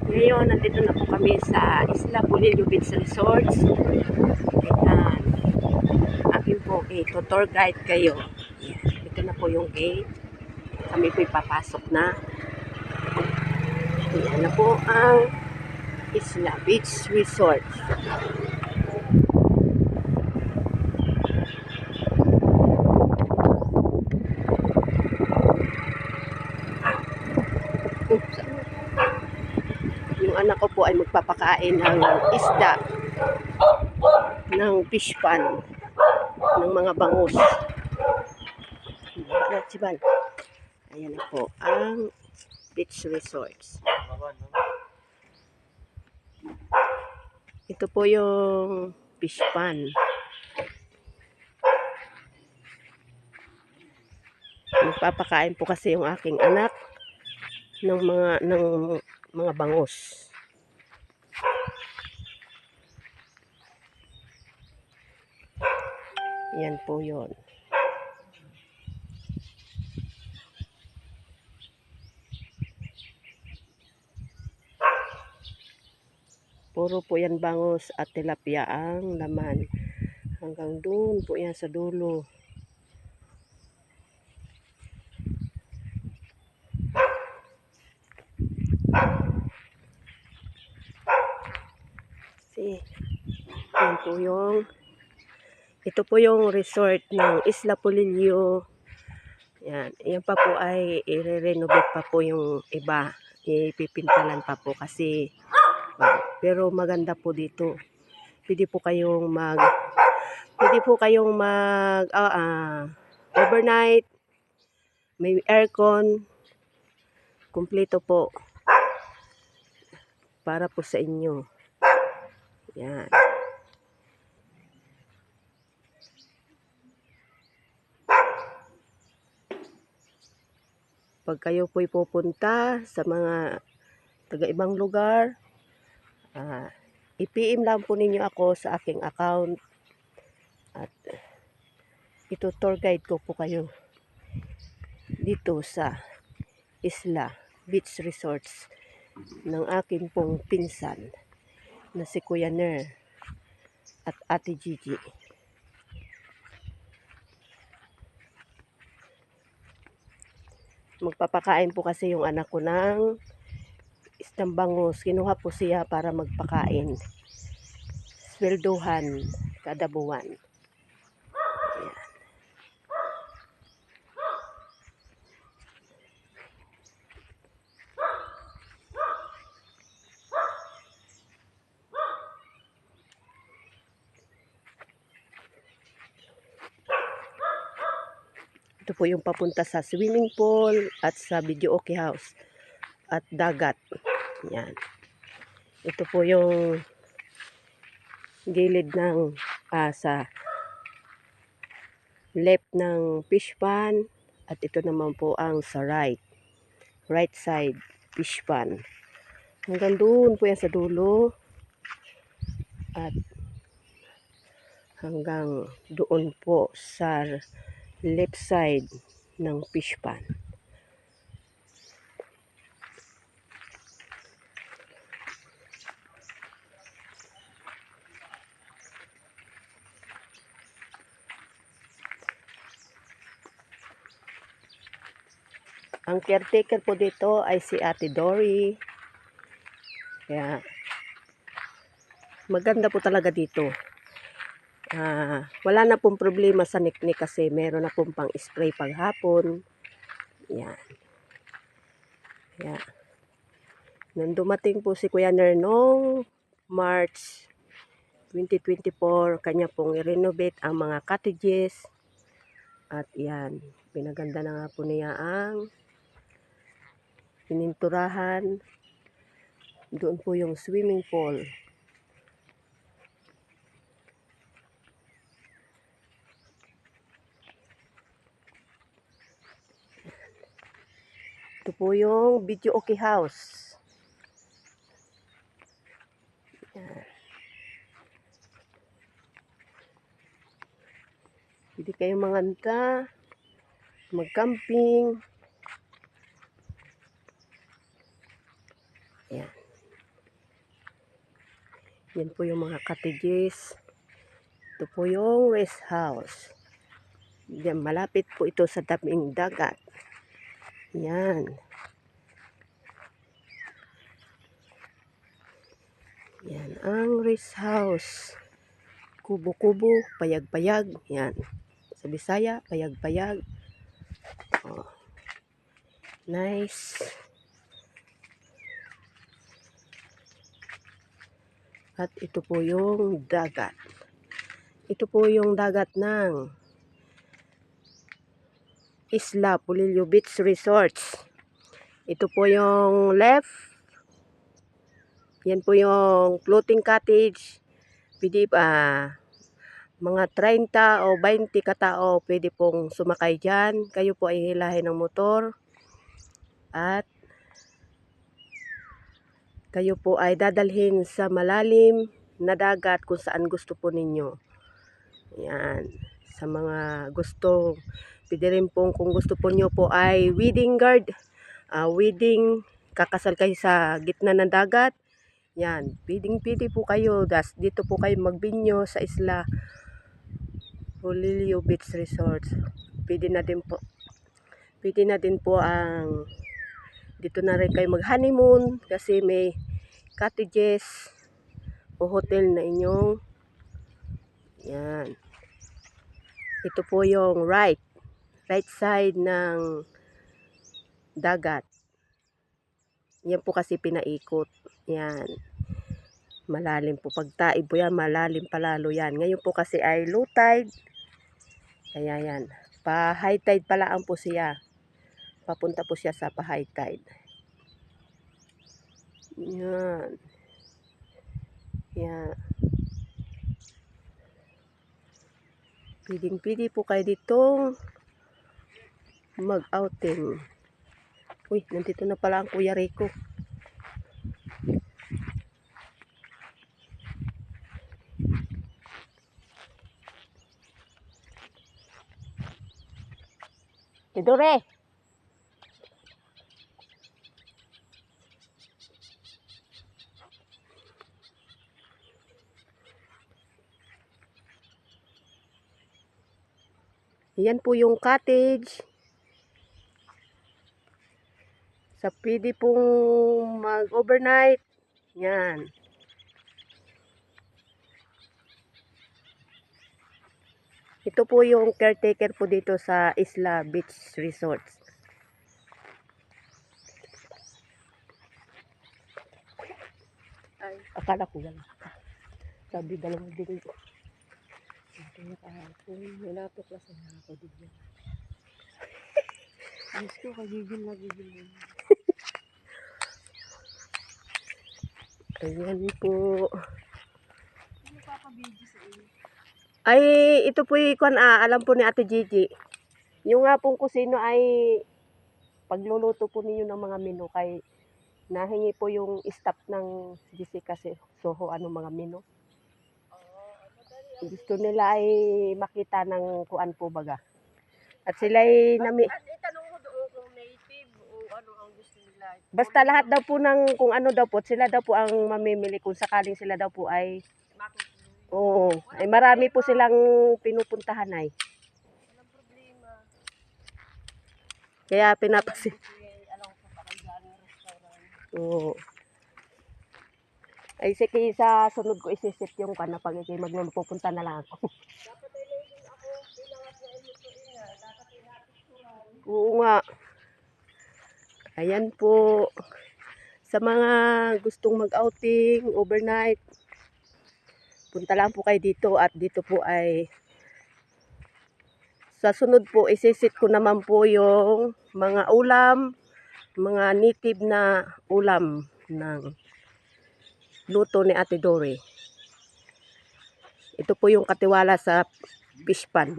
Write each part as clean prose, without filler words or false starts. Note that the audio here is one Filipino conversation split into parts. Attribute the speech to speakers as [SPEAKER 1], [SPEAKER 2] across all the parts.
[SPEAKER 1] Ngayon, nandito na po kami sa Isla Polillo Beach Resorts. Ayan. Akin po, tour guide kayo. Ayan. Ito na po yung gate. Kami po ipapasok na. Ayan na po ang Isla Beach Resorts. Yung anak ko po ay magpapakain ng isda ng fish pan ng mga bangus. Ayan na po ang beach resorts. Ito po yung fish pan. Magpapakain po kasi yung aking anak ng mga bangus. Yan po yun. Puro po yan bangus at tilapia ang laman. Hanggang doon po yan sa dulo. Yan po yung ito po yung resort ng Isla Polillo. Yan. Yan pa po ay i-renovate pa po yung iba. Ipipintalan pa po kasi pero maganda po dito. Pwede po kayong overnight. May aircon. Kumpleto po. Para po sa inyo. Yan. Pag kayo po'y pupunta sa mga taga-ibang lugar, i-PM lang po ninyo ako sa aking account at ito tour guide ko po kayo dito sa Isla Beach Resorts ng aking pong pinsan na si Kuya Ner at Ate Gigi. Magpapakain po kasi yung anak ko ng isdang bangus. Kinuha po siya para magpakain. Swelduhan kada buwan. Ayan. Ito po yung papunta sa swimming pool at sa videoke house at dagat. Yan. Ito po yung gilid ng sa left ng fish pan at ito naman po ang sa right side fish pan. Hanggang doon po yan sa dulo at hanggang doon po sa left side ng fish pan. Ang caretaker po dito ay si Ate Dory. Kaya maganda po talaga dito. Wala na pong problema sa niknik kasi meron na pong pang spray paghapon. Yan. Yan. Nung dumating po si Kuya Ner noong March 2024, kanya pong i-renovate ang mga cottages. At yan, pinaganda na nga po niya ang pininturahan. Doon po yung swimming pool. Ito po yung videoke house. Yan. Pwede kayo manganta, mag-camping. Yan. Yan po yung mga cottages. Ito po yung rest house. Yan, malapit po ito sa tabing dagat. Yan. Yan ang rest house. Kubo-kubo, payag-payag. Yan. Sa Bisaya, payag-payag. Oh. Nice. At ito po yung dagat. Ito po yung dagat ng Isla Polillo Beach Resorts. Ito po yung left. Yan po yung floating cottage. Pwede mga 30 o 20 katao pwede pong sumakay dyan. Kayo po ay hilahin ng motor. At kayo po ay dadalhin sa malalim na dagat kung saan gusto po ninyo. Yan. Sa mga gusto, pwede rin pong kung gusto po nyo po ay wedding guard. Wedding, kakasal kayo sa gitna ng dagat. Yan. Pwede po kayo. Dito po kayo magbinyo sa Isla Polillo Beach Resorts. Pwede na din po ang dito na rin kayo mag-honeymoon kasi may cottages o hotel na inyong yan. Ito po yung right side ng dagat. Yan po kasi pinaikot. Yan. Malalim po. Pag taib po yan, malalim palalo yan. Ngayon po kasi ay low tide. Kaya yan. Pa-high tide pala ang po siya. Papunta po siya sa pa-high tide. Yan. Yan. Pwede po kayo ditong mag-outing. Uy, nandito na pala ang Kuya Rico. Idore! Yan po yung cottage. Sa pwede pong mag-overnight. Yan. Ito po yung caretaker po dito sa Isla Beach Resorts. Ay, akala ko lang. Sabi dalawang din ko. Ito na kahapon. Nalatuklas na ako dito. Diyos ko, kagigil na gigil. Ayan po. Ano kakabidyo sa inyo? Ay, ito po yung alam po ni Ate Gigi. Yung nga pong kusino ay pagluluto po ninyo ng mga menu kay nahingi po yung staff ng Jessica Soho mga menu. Gusto nila ay makita ng kuan po baga. At sila ay itanong mo doon kung native o ano ang gusto nila. Basta lahat daw po ng kung ano daw po, sila daw po ang mamimili kung sakaling sila daw po ay oo, ay marami po silang pinupuntahan ay. Walang problema. Kaya pinapasin. Oo. Ay sige sa sunod ko isisip yung kana pag ikay pupunta na lang ako. Dapat ay naging ako pinangat na ilutuin na. Dapat ay napicturan. Oo nga. Ayan po. Sa mga gustong mag-outing, overnight, punta lang po kayo dito at dito po ay sa sunod po isisit ko naman po yung mga ulam, mga native na ulam ng luto ni Ate Dory. Ito po yung katiwala sa fish pan.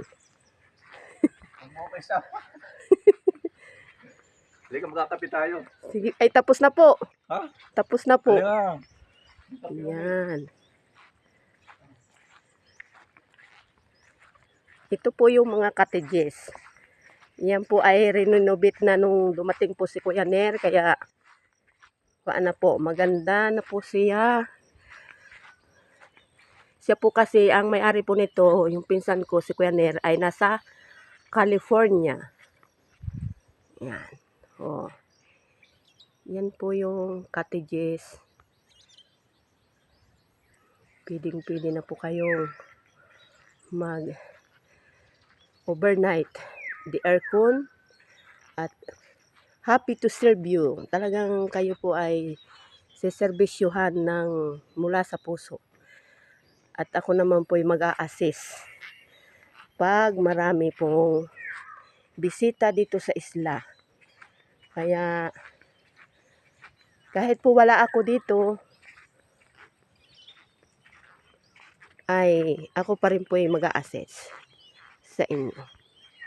[SPEAKER 2] Sige, magkakape tayo.
[SPEAKER 1] Sige, ay tapos na po.
[SPEAKER 2] Ha?
[SPEAKER 1] Tapos na po.
[SPEAKER 2] Ayan.
[SPEAKER 1] Yan. Ito po yung mga cottages. Yan po ay renovate na nung dumating po si Kuya Ner. Kaya, paano po, maganda na po siya. Siya po kasi ang may-ari po nito, yung pinsan ko si Kuya Ner ay nasa California. Yan. Oh. Yan po yung cottages. Pwedeng-pwede na po kayong mag overnight. The aircon at happy to serve you. Talagang kayo po ay seserbisyuhan ng mula sa puso. At ako naman po ay mag-a-assist pag marami pong bisita dito sa isla. Kaya kahit po wala ako dito, ay ako pa rin po ay mag-a-assist sa inyo.